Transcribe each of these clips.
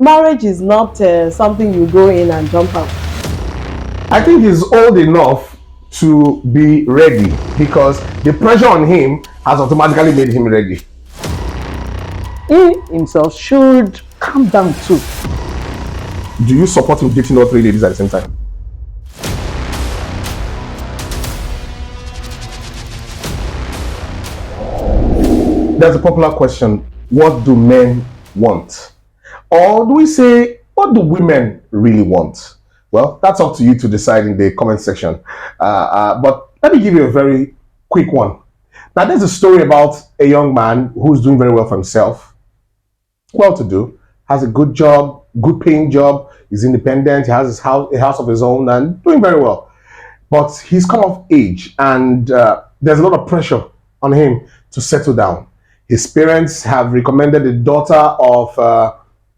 marriage is not something you go in and jump out. I think he's old enough to be ready because the pressure on him has automatically made him ready. He himself should calm down too. Do you support him dating all three ladies at the same time? There's a popular question: what do men want? Or do we say, what do women really want? Well, that's up to you to decide in the comment section. But let me give you a very quick one. Now, there's a story about a young man who's doing very well for himself, well to do, has a good job, good paying job, he's independent, he has his house, a house of his own, and doing very well. But he's come of age, and there's a lot of pressure on him to settle down. His parents have recommended the daughter of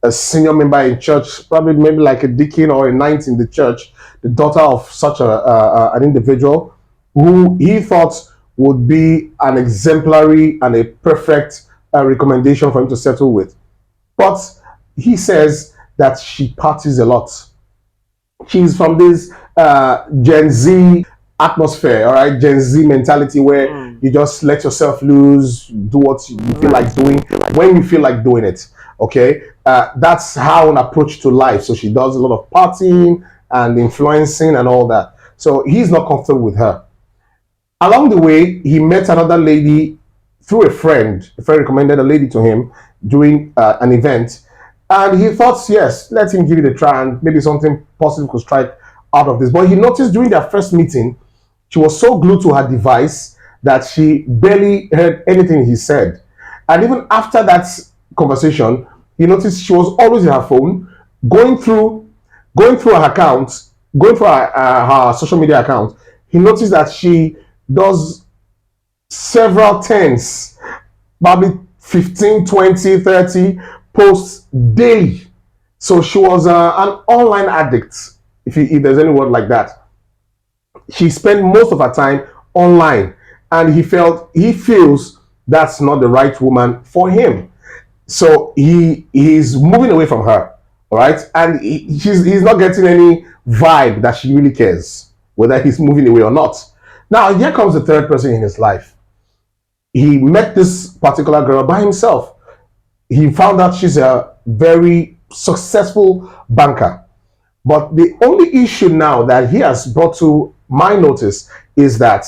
a senior member in church, probably maybe like a deacon or a knight in the church, the daughter of such an individual who he thought would be an exemplary and a perfect recommendation for him to settle with. But he says that she parties a lot. She's from this Gen Z atmosphere, all right, Gen Z mentality where you just let yourself loose, do what you feel like doing when you feel like doing it. Okay, that's how an approach to life. So she does a lot of partying and influencing and all that. So he's not comfortable with her. Along the way, he met another lady through a friend. A friend recommended a lady to him during an event, and he thought, yes, let him give it a try, and maybe something positive could strike out of this. But he noticed during their first meeting, she was so glued to her device that she barely heard anything he said. And even after that conversation, he noticed she was always in her phone, going through her accounts, going through her social media account. He noticed that she does several tens, probably 15, 20, 30 posts daily. So she was an online addict, if there's any word like that. She spent most of her time online, and he feels that's not the right woman for him. So he's moving away from her, all right? And he's not getting any vibe that she really cares, whether he's moving away or not. Now, here comes the third person in his life. He met this particular girl by himself. He found out she's a very successful banker. But the only issue now that he has brought to my notice is that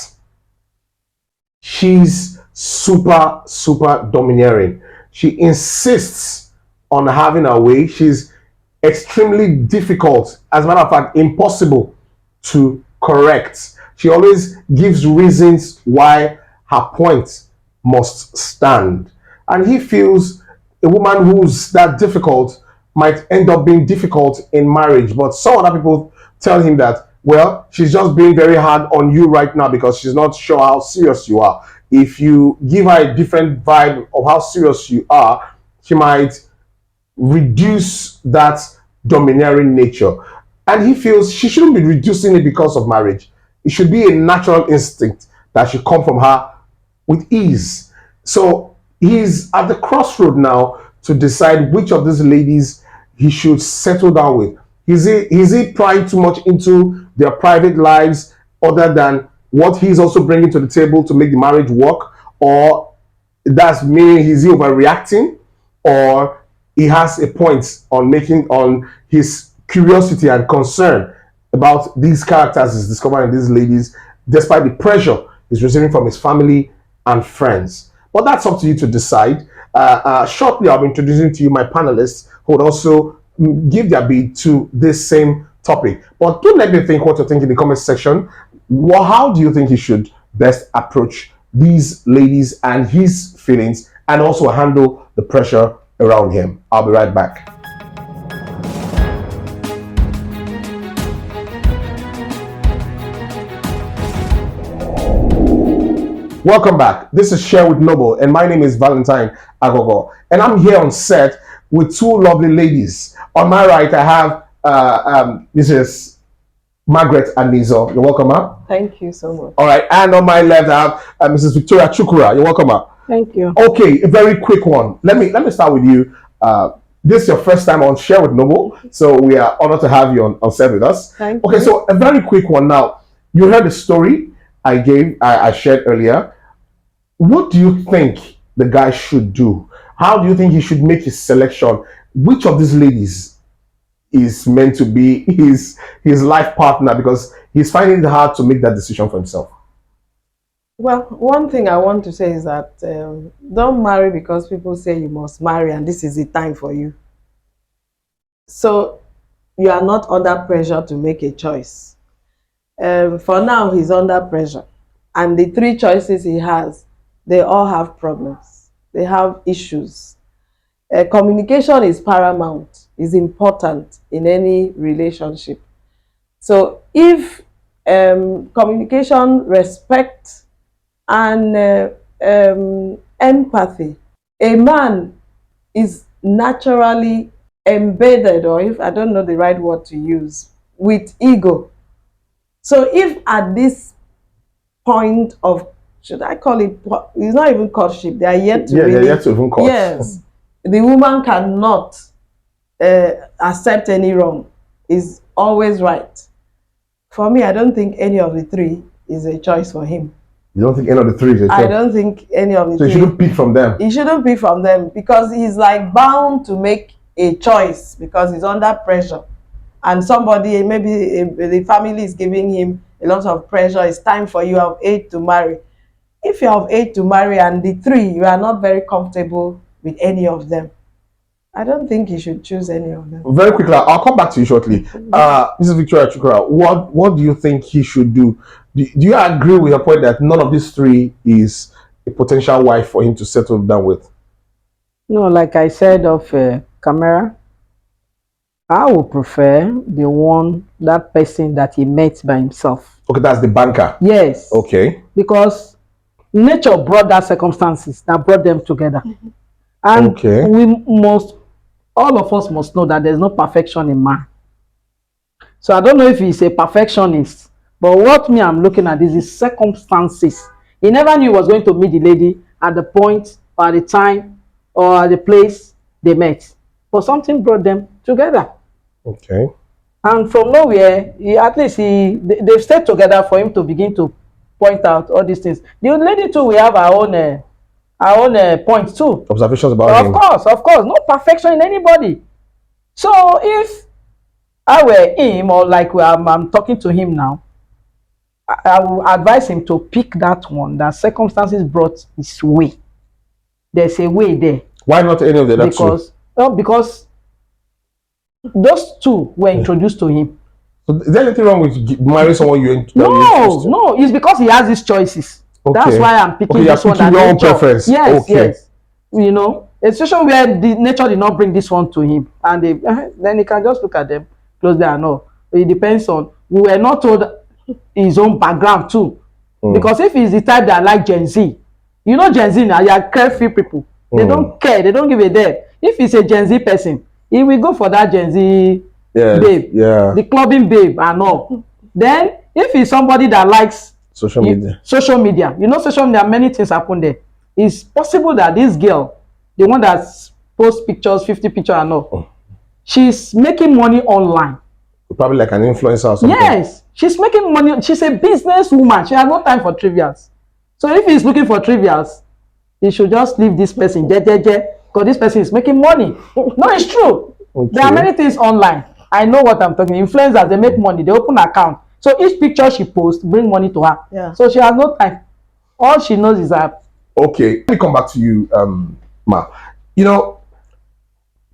she's super, super domineering. She insists on having her way. She's extremely difficult, as a matter of fact, impossible to correct. She always gives reasons why her point must stand. And he feels a woman who's that difficult might end up being difficult in marriage. But some other people tell him that, well, she's just being very hard on you right now because she's not sure how serious you are. If you give her a different vibe of how serious you are, she might reduce that domineering nature. And he feels she shouldn't be reducing it because of marriage. It should be a natural instinct that should come from her with ease. So he's at the crossroad now to decide which of these ladies he should settle down with. Is he prying too much into their private lives other than what he's also bringing to the table to make the marriage work? Or that's meaning is he overreacting? Or he has a point on his curiosity and concern about these characters he's discovering these ladies, despite the pressure he's receiving from his family and friends. But that's up to you to decide. Shortly, I'll be introducing to you my panelists who would also give their bid to this same topic. But don't let me think what you think in the comment section. How do you think he should best approach these ladies and his feelings, and also handle the pressure around him? I'll be right back. Welcome back. This is Share with Noble, and my name is Valentine Agogo, and I'm here on set with two lovely ladies. On my right, I have Mrs. Margaret Anizo. You're welcome, ma'am. Thank you so much. All right, and on my left, I have Mrs. Victoria Chukura. You're welcome, ma'am. Thank you. Okay, a very quick one. Let me start with you, this is your first time on Share with Noble, so we are honored to have you on set with us. Thank Okay, you. so a very quick one now. You heard the story I shared earlier. What do you think the guy should do? How do you think he should make his selection? Which of these ladies is meant to be his life partner? Because he's finding it hard to make that decision for himself. Well, one thing I want to say is that don't marry because people say you must marry and this is the time for you. So you are not under pressure to make a choice. For now, he's under pressure. And the three choices he has, they all have problems. They have issues. Communication is paramount, is important in any relationship. So if communication, respect, and empathy, a man is naturally embedded, or if I don't know the right word to use, with ego. So if at this point of, should I call it, it's not even courtship, they are yet to they're yet to even court. Yes, the woman cannot accept any wrong, is always right. For me, I don't think any of the three is a choice for him. You don't think any of the three is a choice? I don't think any of the three. So you shouldn't pick from them? He shouldn't pick from them because he's like bound to make a choice because he's under pressure. And somebody, maybe the family is giving him a lot of pressure. It's time for you of age to marry. If you're of age to marry and the three, you are not very comfortable with any of them, I don't think you should choose any of them. Very quickly, I'll come back to you shortly. Mrs. Victoria Chukura, what do you think he should do? Do you agree with your point that none of these three is a potential wife for him to settle down with? No, like I said of Camera, I would prefer that person that he met by himself. Okay, that's the banker. Yes. Okay. Because nature brought that circumstances that brought them together. And okay, all of us must know that there's no perfection in man. So I don't know if he's a perfectionist, but what I'm looking at is his circumstances. He never knew he was going to meet the lady at the point or at the time or at the place they met. But something brought them together. Okay. And from nowhere, they've stayed together for him to begin to point out all these things. The lady too, we have our own points too. Observations about him. Of course, no perfection in anybody. So if I were him, or like I'm talking to him now, I will advise him to pick that one that circumstances brought his way. There's a way there. Why not any of the other two? Because those two were introduced to him. So is there anything wrong with marrying someone No, it's because he has these choices. Okay. That's why I'm picking this one. Your own preference. Yes, yes. You know, a situation where the nature did not bring this one to him, and then he can just look at them, close there and all. It depends on. We were not told his own background too, because if he's the type that like Gen Z, you know Gen Z now, you are carefree people. They don't care. They don't give a damn. If he's a Gen Z person, he will go for that Gen Z babe, the clubbing babe and all. Then if he's somebody that likes social media, you know, social media, many things happen there. It's possible that this girl, the one that posts pictures, 50 pictures and all, she's making money online. Probably like an influencer or something. Yes, she's making money. She's a business woman. She has no time for trivials. So if he's looking for trivials, he should just leave this person, because this person is making money. No, it's true. Okay. There are many things online. I know what I'm talking. Influencers, they make money. They open an account. So each picture she posts bring money to her. Yeah. So she has no time. All she knows is that. Okay, let me come back to you, Ma. You know,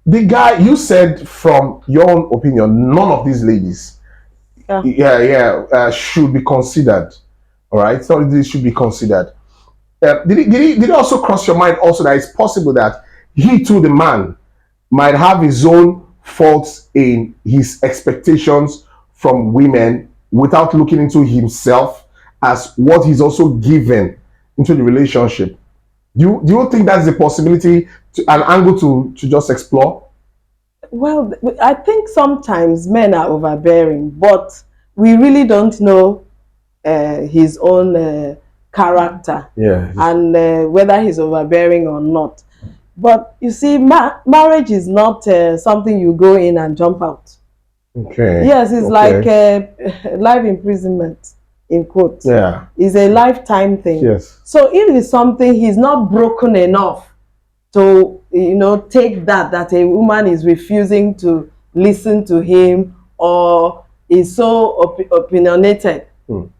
the guy, you said from your own opinion, none of these ladies should be considered. All right, so this should be considered. Did it also cross your mind also that it's possible that he too, the man, might have his own faults in his expectations from women without looking into himself as what he's also given into the relationship? Do you think that's a possibility, an angle to just explore? Well, I think sometimes men are overbearing, but we really don't know his own character, and whether he's overbearing or not. But you see, marriage is not something you go in and jump out. Okay. Yes, it's Okay. like life imprisonment, in quotes. Yeah. It's a lifetime thing. Yes. So if it's something he's not broken enough to, take that a woman is refusing to listen to him or is so opinionated.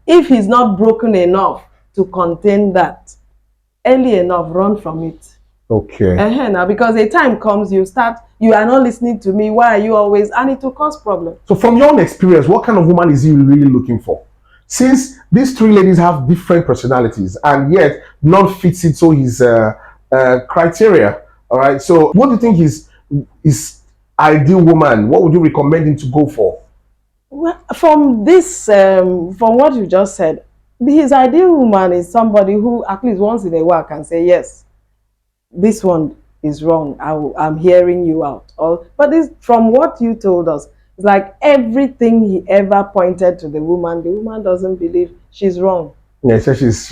If he's not broken enough to contain that, early enough, run from it. Okay. Now, because a time comes, you are not listening to me. Why are you always? And it will cause problems. So from your own experience, what kind of woman is he really looking for? Since these three ladies have different personalities and yet none fits into his criteria, all right? So what do you think is ideal woman? What would you recommend him to go for? Well, from what you just said, his ideal woman is somebody who at least once in a while can say, yes, this one is wrong. I'm hearing you out. But from what you told us, it's like everything he ever pointed to the woman doesn't believe she's wrong. Yeah, so she's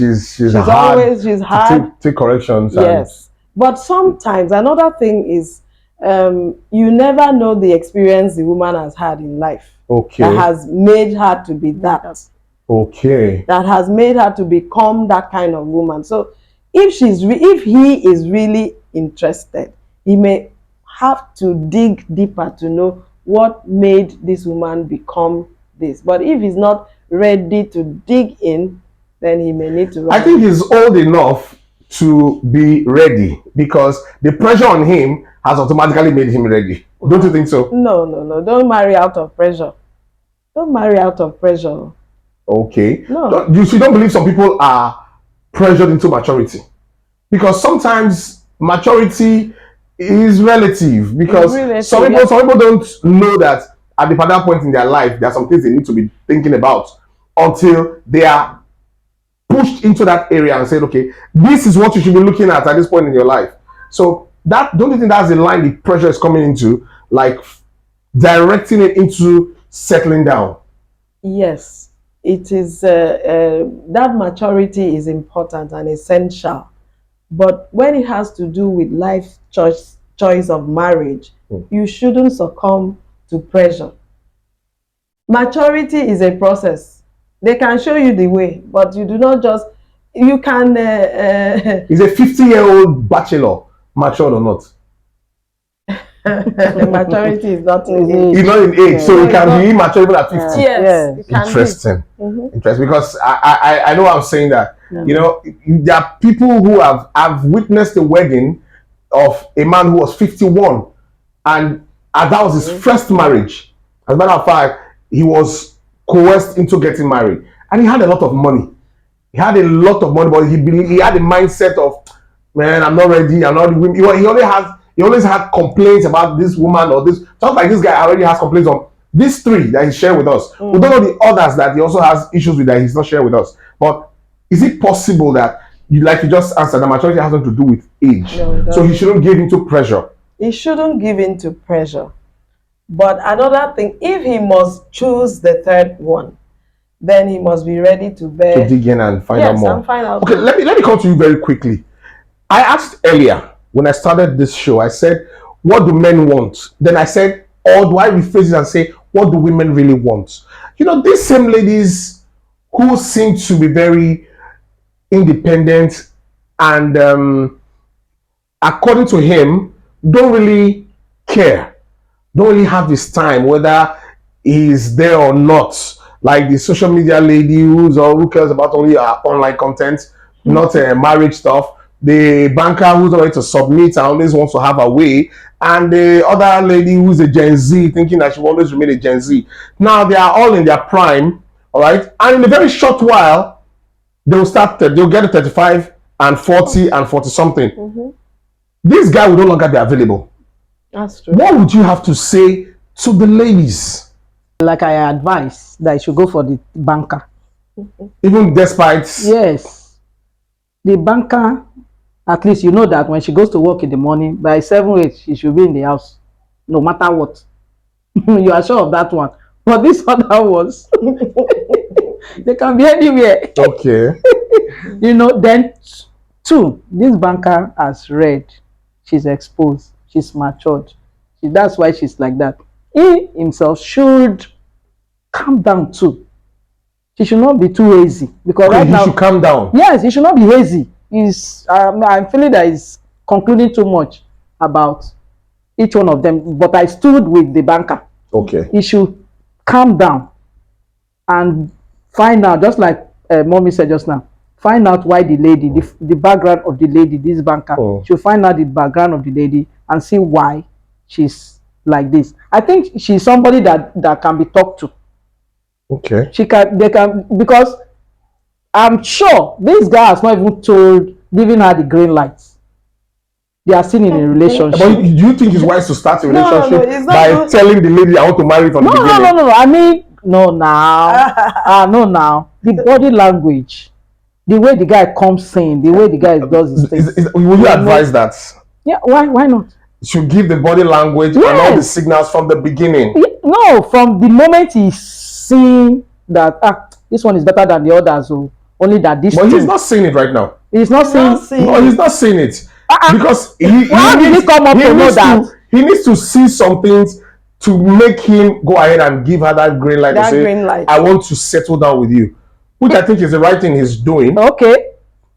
hard. She's hard. To take corrections. Yes. But sometimes another thing is you never know the experience the woman has had in life. Okay. That has made her to be that. Okay. That has made her to become that kind of woman. So if he is really interested, he may have to dig deeper to know what made this woman become this. But if he's not ready to dig in, then he may need to run. I think he's old enough to be ready because the pressure on him has automatically made him ready. Don't you think so? No. Don't marry out of pressure. Don't marry out of pressure. Okay. No. You don't believe some people are pressured into maturity? Because sometimes maturity is relative. Because some people don't know that at the particular point in their life, there are some things they need to be thinking about until they are pushed into that area and said, okay, this is what you should be looking at this point in your life. So don't you think that's the line the pressure is coming into, like directing it into settling down? Yes, it is. That maturity is important and essential. But when it has to do with life choice of marriage, you shouldn't succumb to pressure. Maturity is a process. They can show you the way, but you do not just, you can... Is a 50-year-old bachelor matured or not? Maturity is not in age. It's not in age, so it can be immature even at 50. Yes. Interesting. Interesting, because I know I'm saying that. You know, there are people who have witnessed the wedding of a man who was 51, and that was his first marriage. As a matter of fact, he was coerced into getting married, and he had a lot of money. He had a lot of money, but he had a mindset of, man, I'm not ready. I'm not. He always had complaints about this woman or this. Just like this guy already has complaints on these three that he shared with us. We don't know the others that he also has issues with that he's not sharing with us. But is it possible that you just answered, that maturity has nothing to do with age? No, so he shouldn't give into pressure. He shouldn't give into pressure. But another thing, if he must choose the third one, then he must be ready to bear. To dig in and find out more. And find out. Okay, let me come to you very quickly. I asked earlier when I started this show, I said, what do men want? Then I said, or do I rephrase it and say, what do women really want? You know, these same ladies who seem to be very independent and according to him, don't really care, don't really have this time, whether he's there or not. Like the social media lady who cares about only online content, not marriage stuff. The banker who's ready to submit and always wants to have a way, and the other lady who's a Gen Z thinking that she will always remain a Gen Z. Now they are all in their prime, all right, and in a very short while they'll get to 35 and 40 and 40 something. This guy will no longer be available. That's true. What would you have to say to the ladies? Like I advise that you should go for the banker. Even despite... Yes. The banker, at least you know that when she goes to work in the morning, by 7 8 she should be in the house, no matter what. You are sure of that one. But this other ones, they can be anywhere. Okay. You know, then two, this banker has read. she's exposed, she's matured. That's why she's like that. He himself should calm down too. She should not be too hazy because Okay, right you now, should calm down. yes, he should not be hazy. I'm feeling that he's concluding too much about each one of them. But I stood with the banker. Okay. He should calm down and find out, just like mommy said just now, find out why the lady, the background of the lady, this banker, should find out the background of the lady and see why she's like this. I think she's somebody that can be talked to. Okay. They can, because I'm sure this guy has not even giving her the green lights. They are still in a relationship. But do you think it's wise to start a relationship it's not by good. telling the lady I want to marry from the beginning? No. I mean, no now. No now. The body language, the way the guy comes in, the way the guy does his things. Will you advise that? Yeah, why not? You should give the body language and all the signals from the beginning. No, from the moment he's seeing that this one is better than the others, so only that this. But he's not saying it right now. He's not saying. No, he's not saying it. Because how did he come up to know that? He needs to see some things to make him go ahead and give her that green light. That to say, green light. I want to settle down with you, which I think is the right thing he's doing. Okay,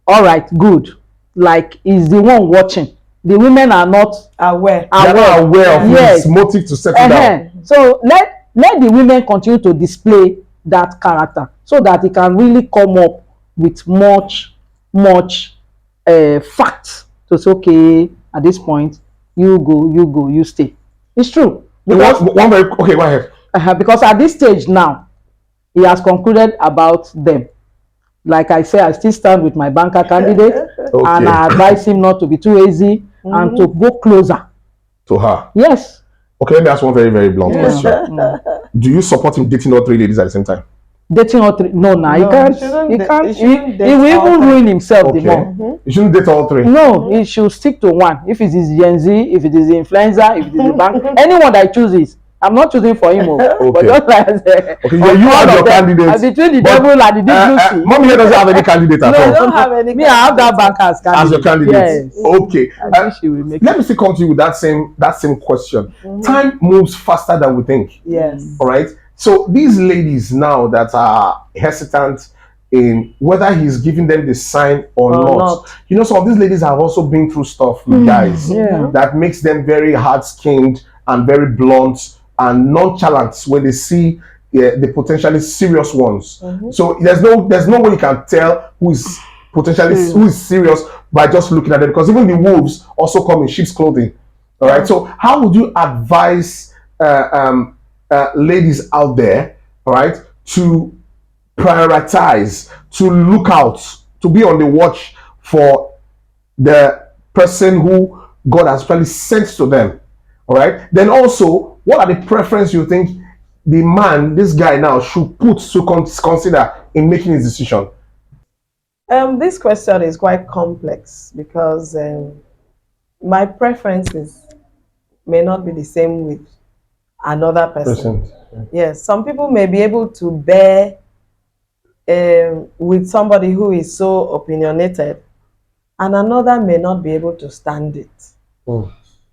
all right, good. Like, he's the one watching. The women are not aware. They are not aware of his motive to settle down. So let the women continue to display that character so that he can really come up with much facts to say, okay, at this point, you go, you stay. It's true. Because, okay, go ahead. Because at this stage now, he has concluded about them. Like I say, I still stand with my banker candidate, and I advise him not to be too easy and to go closer to her. Yes. Okay, let me ask one very, very blunt question. Do you support him dating all three ladies at the same time? Dating all three? No, he can't. He will even ruin himself the more. You shouldn't date all three. No, he should stick to one. If it is Gen Z, if it is the influencer, if it is the bank, anyone that chooses. I'm not choosing for him. But just like you have your candidate. Between the devil and the deep blue sea. Mommy here doesn't have any candidate at all. I don't have any. Me, I have that bank as candidate. As your candidate. Yes. Okay. Let me still come to you with that same question. Time moves faster than we think. Yes. All right. So these ladies now that are hesitant in whether he's giving them the sign or not. You know, some of these ladies have also been through stuff with guys that makes them very hard-skinned and very blunt and nonchalant when they see the potentially serious ones. So there's no way you can tell who is potentially serious by just looking at them, because even the wolves also come in sheep's clothing. All right. So how would you advise ladies out there, all right, to prioritize, to look out, to be on the watch for the person who God has probably sent to them? All right. Then also, what are the preferences you think the man, this guy now, should put to consider in making his decision? This question is quite complex because my preferences may not be the same with another person. Yes, some people may be able to bear with somebody who is so opinionated, and another may not be able to stand it.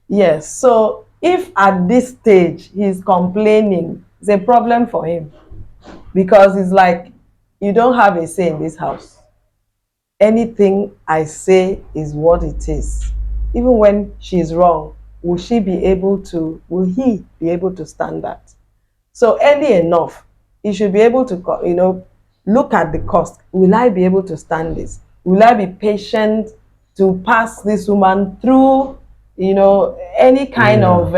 Yes, so if at this stage he's complaining, it's a problem for him, because it's like, you don't have a say in this house. Anything I say is what it is. Even when she's wrong, will he be able to stand that? So early enough, he should be able to, look at the cost. Will I be able to stand this? Will I be patient to pass this woman through, any kind of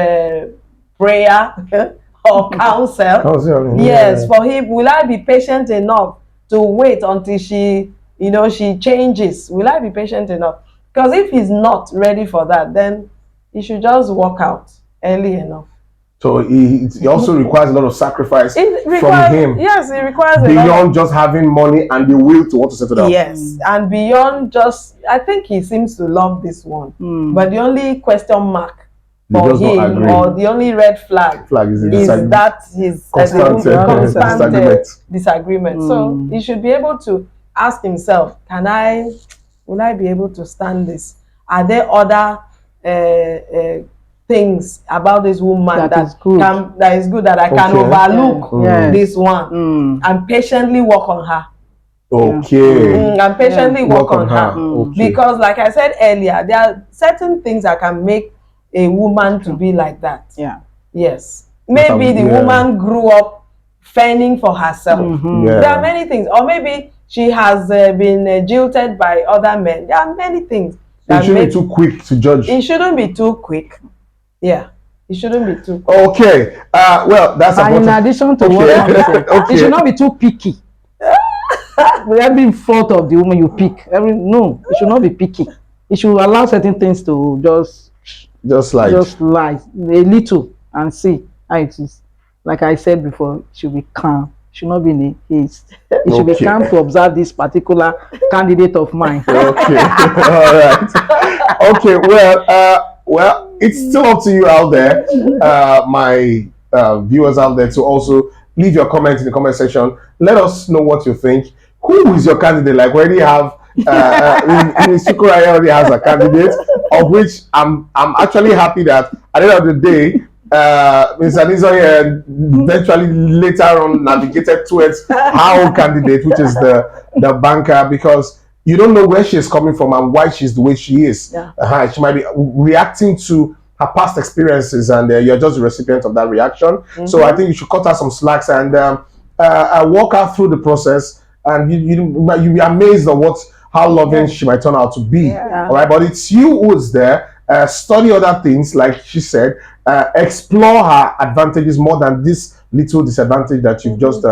prayer or counsel? Yes, for him, will I be patient enough to wait until she changes? Will I be patient enough? Because if he's not ready for that, then he should just walk out early enough. So it also requires a lot of sacrifice from him. Yes, it requires beyond just having money and the will to want to settle down. Yes, and beyond I think he seems to love this one. But the only question mark for him, or the only red flag is that his constant disagreement. So he should be able to ask himself, will I be able to stand this? Are there other things about this woman That is good. that is good, that I can Okay. overlook Yeah. this one and patiently work on her. Okay. And patiently work on her. Okay. Because like I said earlier, there are certain things that can make a woman to be like that. Yeah. Yes. Maybe the Yeah. woman grew up fending for herself. Yeah. There are many things. Or maybe she has been jilted by other men. There are many things. You that shouldn't make, be too quick to judge. it shouldn't be too quick. Yeah. It shouldn't be too quick. Okay. Well, that's And in about addition to Okay. what I'm saying, Okay. it should not be too picky. With every fault of the woman you pick, no, it should not be picky. It should allow certain things to just like lie a little and see how it is. Like I said before, it should be calm. It should not be in a haste. It should be Okay. calm to observe this particular candidate of mine. okay. All right. Okay. Well, it's still up to you out there, my viewers out there, to also leave your comments in the comment section. Let us know what you think. Who is your candidate? Like, where do you have? Ms. Chukwuraya already has a candidate, of which I'm actually happy that at the end of the day, Ms. Anizoye eventually later on navigated towards her own candidate, which is the banker, because you don't know where she's coming from and why she's the way she is. Yeah. She might be reacting to her past experiences, and you're just the recipient of that reaction. So I think you should cut her some slacks and walk her through the process, and you'll be amazed at how loving she might turn out to be. Yeah. All right, but it's you who's there. Study other things, like she said. Explore her advantages more than this little disadvantage that you've just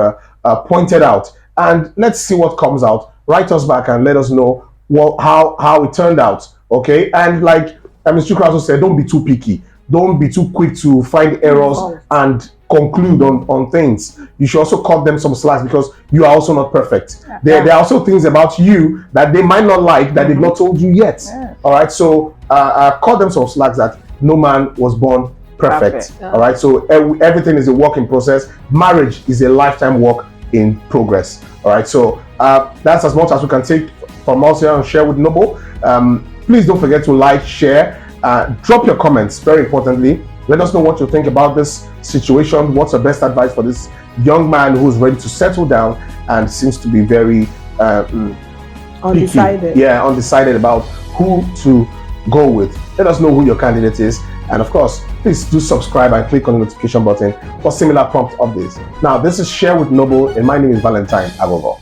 pointed out, and let's see what comes out. Write us back and let us know how it turned out. Okay, and like Mr. Chukwuraya also said, don't be too picky. Don't be too quick to find errors and conclude on things. You should also cut them some slacks, because you are also not perfect. There are also things about you that they might not like, that they've not told you yet. All right, so cut them some slacks, that no man was born perfect. All right, so everything is a work in process. Marriage is a lifetime work in progress. All right, so that's as much as we can take from us here on Share with Noble. Please don't forget to like, share, drop your comments. Very importantly, let us know what you think about this situation. What's the best advice for this young man who's ready to settle down and seems to be very Undecided. picky. Yeah, undecided about who to go with. Let us know who your candidate is, and of course, please do subscribe and click on the notification button for similar prompt updates. Now, this is Share with Noble, and my name is Valentine Agogo.